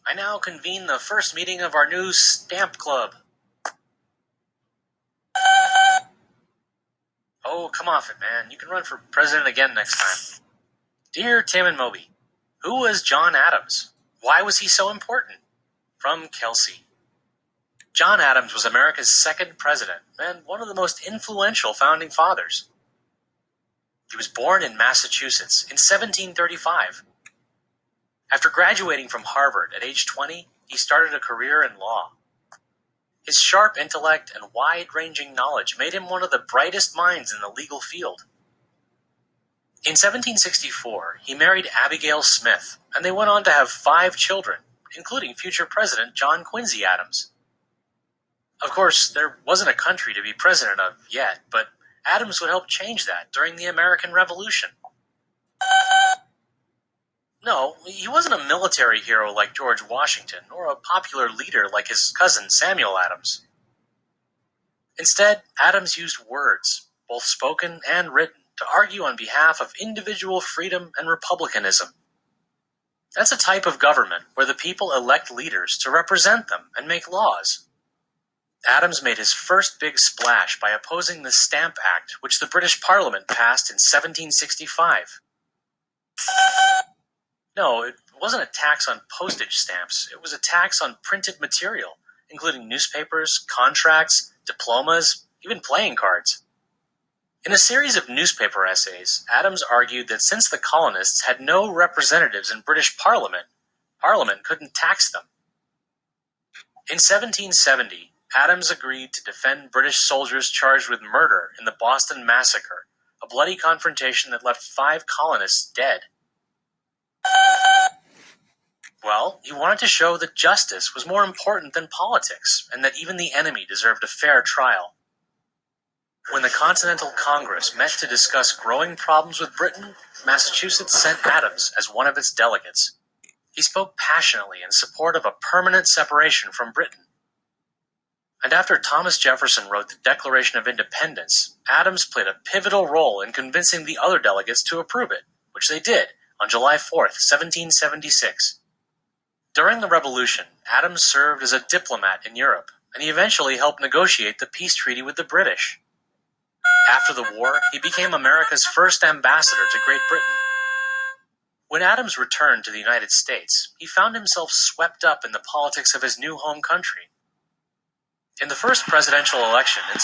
I now convene the first meeting of our new stamp club. Oh, come off it, man. You can run for president again next time. Dear Tim and Moby, who was John Adams? Why was he so important? From Kelsey. John Adams was America's second president and one of the most influential founding fathers. He was born in Massachusetts in 1735. After graduating from Harvard at age 20, he started a career in law. His sharp intellect and wide-ranging knowledge made him one of the brightest minds in the legal field. In 1764, he married Abigail Smith, and they went on to have 5 children, including future President John Quincy Adams. Of course, there wasn't a country to be president of yet, but Adams would help change that during the American Revolution. No, he wasn't a military hero like George Washington, or a popular leader like his cousin Samuel Adams. Instead, Adams used words, both spoken and written, to argue on behalf of individual freedom and republicanism. That's a type of government where the people elect leaders to represent them and make laws. Adams made his first big splash by opposing the Stamp Act, which the British Parliament passed in 1765. No, it wasn't a tax on postage stamps. It was a tax on printed material, including newspapers, contracts, diplomas, even playing cards. In a series of newspaper essays, Adams argued that since the colonists had no representatives in British Parliament, Parliament couldn't tax them. In 1770, Adams agreed to defend British soldiers charged with murder in the Boston Massacre, a bloody confrontation that left 5 colonists dead. Well, he wanted to show that justice was more important than politics, and that even the enemy deserved a fair trial. When the Continental Congress met to discuss growing problems with Britain, Massachusetts sent Adams as one of its delegates. He spoke passionately in support of a permanent separation from Britain. And after Thomas Jefferson wrote the Declaration of Independence, Adams played a pivotal role in convincing the other delegates to approve it, which they did on July 4th, 1776. During the Revolution, Adams served as a diplomat in Europe, and he eventually helped negotiate the peace treaty with the British. After the war, he became America's first ambassador to Great Britain. When Adams returned to the United States, he found himself swept up in the politics of his new home country. In the first presidential election in